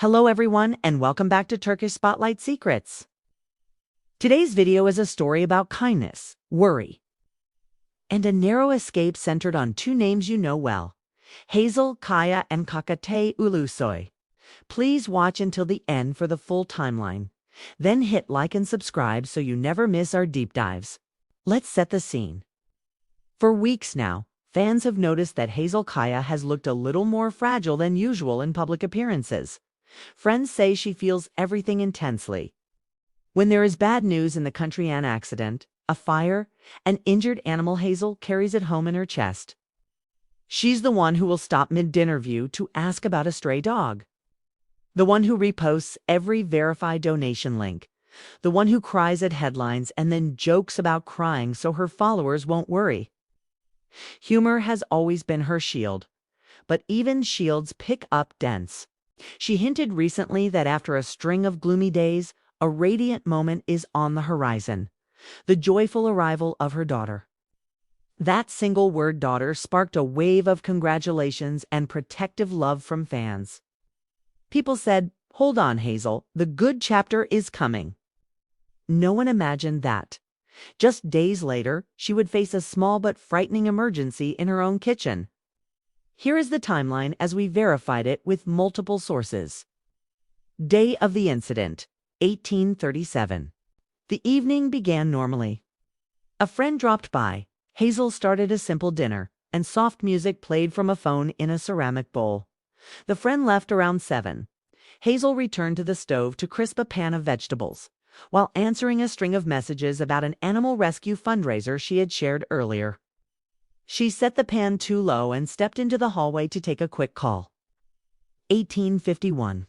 Hello everyone and welcome back to Turkish Spotlight Secrets. Today's video is a story about kindness, worry, and a narrow escape centered on two names you know well, Hazal Kaya and Çağatay Ulusoy. Please watch until the end for the full timeline. Then hit like and subscribe so you never miss our deep dives. Let's set the scene. For weeks now, fans have noticed that Hazal Kaya has looked a little more fragile than usual in public appearances. Friends say she feels everything intensely. When there is bad news in the country, an accident, a fire, an injured animal, Hazal carries it home in her chest. She's the one who will stop mid-interview to ask about a stray dog. The one who reposts every verified donation link. The one who cries at headlines and then jokes about crying so her followers won't worry. Humor has always been her shield, but even shields pick up dents. She hinted recently that after a string of gloomy days, a radiant moment is on the horizon, the joyful arrival of her daughter. That single word, daughter, sparked a wave of congratulations and protective love from fans. People said, "Hold on, Hazal, the good chapter is coming." No one imagined that. Just days later, she would face a small but frightening emergency in her own kitchen. Here is the timeline as we verified it with multiple sources. Day of the incident, 1837. The evening began normally. A friend dropped by. Hazal started a simple dinner, and soft music played from a phone in a ceramic bowl. The friend left around 7. Hazal returned to the stove to crisp a pan of vegetables, while answering a string of messages about an animal rescue fundraiser she had shared earlier. She set the pan too low and stepped into the hallway to take a quick call. 1851.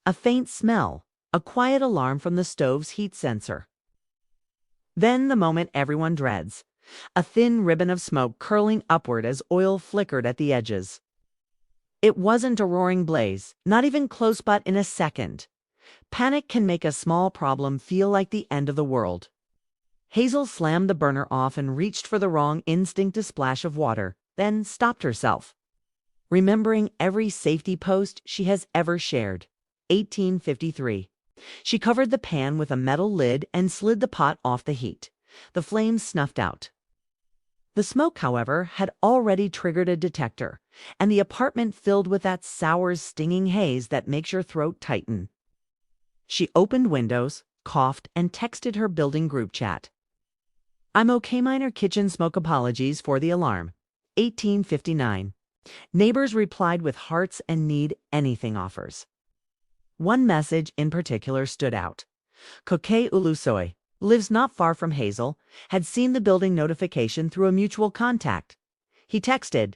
A faint smell, a quiet alarm from the stove's heat sensor. Then the moment everyone dreads, a thin ribbon of smoke curling upward as oil flickered at the edges. It wasn't a roaring blaze, not even close, but in a second. Panic can make a small problem feel like the end of the world. Hazal slammed the burner off and reached for the wrong instinct, a splash of water, then stopped herself, remembering every safety post she has ever shared. 1853. She covered the pan with a metal lid and slid the pot off the heat. The flames snuffed out. The smoke, however, had already triggered a detector, and the apartment filled with that sour, stinging haze that makes your throat tighten. She opened windows, coughed, and texted her building group chat. "I'm okay, minor kitchen smoke, apologies for the alarm." 1859. Neighbors replied with hearts and need anything offers. One message in particular stood out. Çağatay Ulusoy lives not far from Hazal, had seen the building notification through a mutual contact. He texted,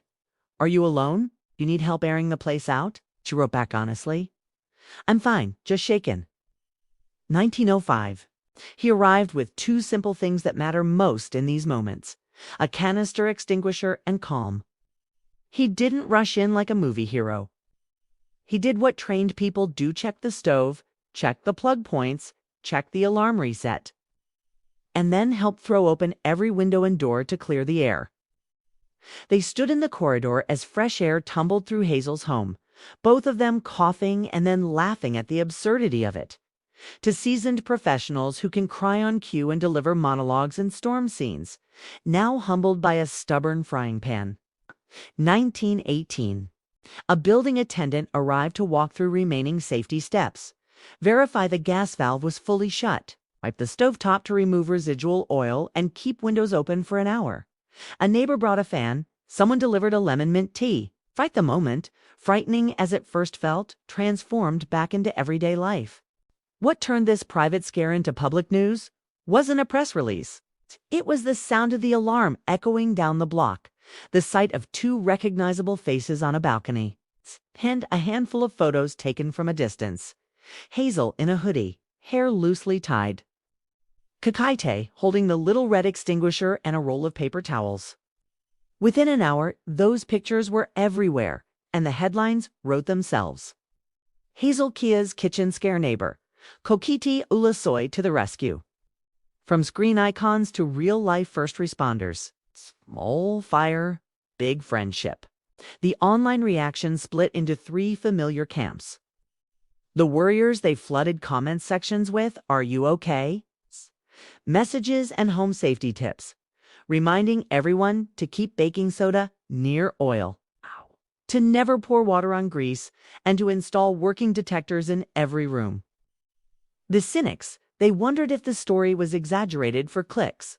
"Are you alone? You need help airing the place out?" She wrote back honestly, "I'm fine, just shaken." 1905. He arrived with two simple things that matter most in these moments: a canister extinguisher and calm. He didn't rush in like a movie hero. He did what trained people do: check the stove, check the plug points, check the alarm reset, and then help throw open every window and door to clear the air. They stood in the corridor as fresh air tumbled through Hazal's home, both of them coughing and then laughing at the absurdity of it. To seasoned professionals who can cry on cue and deliver monologues and storm scenes, now humbled by a stubborn frying pan. 1918. A building attendant arrived to walk through remaining safety steps, verify the gas valve was fully shut, wipe the stovetop to remove residual oil, and keep windows open for an hour. A neighbor brought a fan, someone delivered a lemon mint tea. Fight the moment, frightening as it first felt, transformed back into everyday life. What turned this private scare into public news wasn't a press release. It was the sound of the alarm echoing down the block, the sight of two recognizable faces on a balcony, and a handful of photos taken from a distance. Hazal in a hoodie, hair loosely tied. Çağatay holding the little red extinguisher and a roll of paper towels. Within an hour, those pictures were everywhere, and the headlines wrote themselves. Hazal Kia's kitchen scare neighbor, Çağatay Ulusoy to the rescue. From screen icons to real-life first responders. Small fire, big friendship. The online reaction split into three familiar camps. The worriers they flooded comment sections with, "Are you okay?" messages and home safety tips, reminding everyone to keep baking soda near oil, to never pour water on grease, and to install working detectors in every room. The cynics, they wondered if the story was exaggerated for clicks.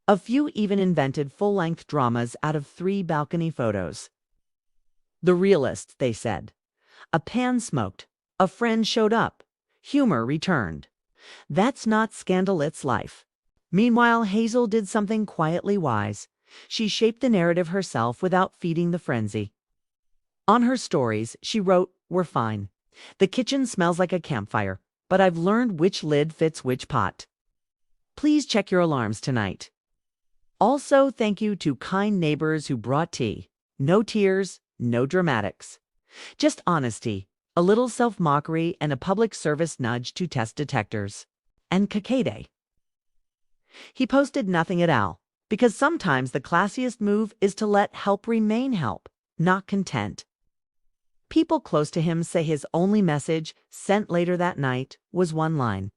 A few even invented full-length dramas out of 3 balcony photos. The realists, they said. A pan smoked. A friend showed up. Humor returned. That's not scandal, it's life. Meanwhile, Hazal did something quietly wise. She shaped the narrative herself without feeding the frenzy. On her stories, she wrote, "We're fine. The kitchen smells like a campfire, but I've learned which lid fits which pot. Please check your alarms tonight." Also, thank you to kind neighbors who brought tea. No tears, no dramatics. Just honesty, a little self-mockery, and a public service nudge to test detectors. And Çağatay. He posted nothing at all, because sometimes the classiest move is to let help remain help, not content. People close to him say his only message, sent later that night, was one line.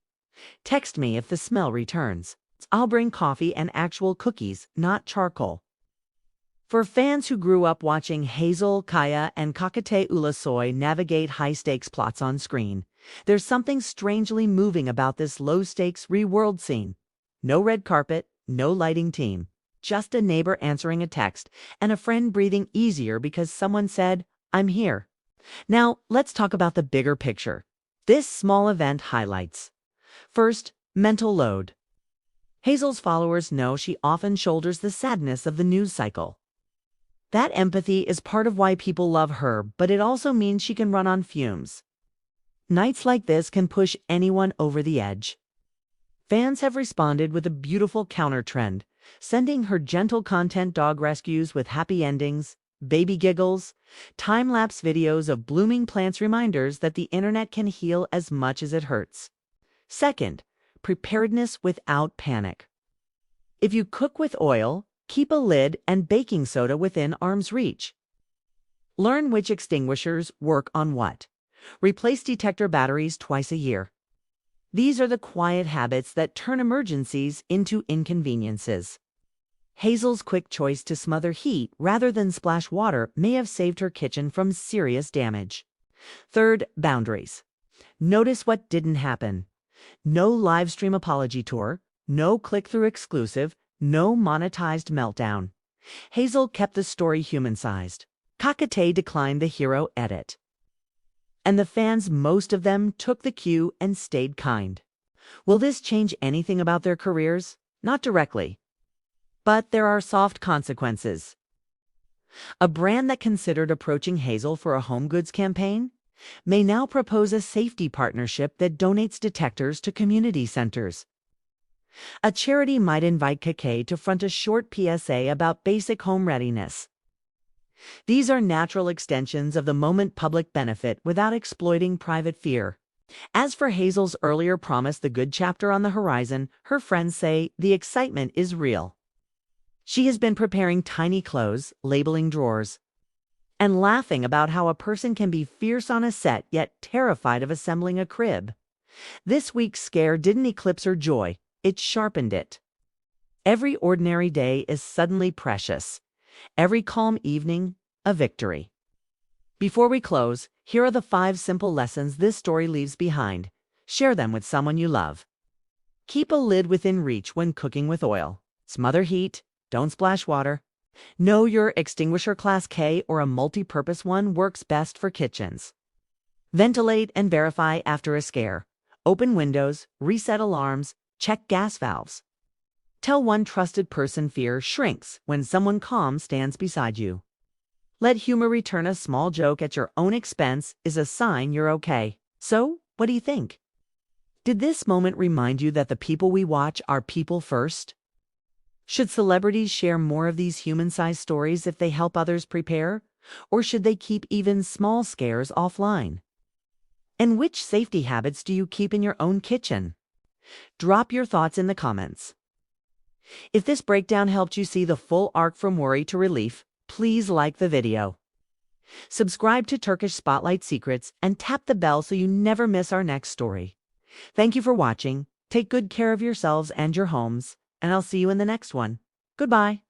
"Text me if the smell returns. I'll bring coffee and actual cookies, not charcoal." For fans who grew up watching Hazal, Kaya, and Çağatay Ulusoy navigate high-stakes plots on screen, there's something strangely moving about this low-stakes real-world scene. No red carpet, no lighting team, just a neighbor answering a text and a friend breathing easier because someone said, "I'm here." Now, let's talk about the bigger picture. This small event highlights. First, mental load. Hazal's followers know she often shoulders the sadness of the news cycle. That empathy is part of why people love her, but it also means she can run on fumes. Nights like this can push anyone over the edge. Fans have responded with a beautiful counter-trend, sending her gentle content dog rescues with happy endings, baby giggles, time-lapse videos of blooming plants, reminders that the internet can heal as much as it hurts. Second, preparedness without panic. If you cook with oil, keep a lid and baking soda within arm's reach. Learn which extinguishers work on what. Replace detector batteries twice a year. These are the quiet habits that turn emergencies into inconveniences. Hazal's quick choice to smother heat rather than splash water may have saved her kitchen from serious damage. Third, boundaries. Notice what didn't happen. No live stream apology tour, no click-through exclusive, no monetized meltdown. Hazal kept the story human-sized. Çağatay declined the hero edit. And the fans, most of them, took the cue and stayed kind. Will this change anything about their careers? Not directly. But there are soft consequences. A brand that considered approaching Hazal for a home goods campaign may now propose a safety partnership that donates detectors to community centers. A charity might invite Çağatay to front a short PSA about basic home readiness. These are natural extensions of the moment public benefit without exploiting private fear. As for Hazal's earlier promise, the good chapter on the horizon, her friends say the excitement is real. She has been preparing tiny clothes, labeling drawers, and laughing about how a person can be fierce on a set yet terrified of assembling a crib. This week's scare didn't eclipse her joy, it sharpened it. Every ordinary day is suddenly precious. Every calm evening, a victory. Before we close, here are the 5 simple lessons this story leaves behind. Share them with someone you love. Keep a lid within reach when cooking with oil. Smother heat. Don't splash water. Know your extinguisher class K or a multi-purpose one works best for kitchens. Ventilate and verify after a scare. Open windows, reset alarms, check gas valves. Tell one trusted person fear shrinks when someone calm stands beside you. Let humor return. A small joke at your own expense is a sign you're okay. So, what do you think? Did this moment remind you that the people we watch are people first? Should celebrities share more of these human-sized stories if they help others prepare? Or should they keep even small scares offline? And which safety habits do you keep in your own kitchen? Drop your thoughts in the comments. If this breakdown helped you see the full arc from worry to relief, please like the video. Subscribe to Turkish Spotlight Secrets and tap the bell so you never miss our next story. Thank you for watching. Take good care of yourselves and your homes, and I'll see you in the next one. Goodbye.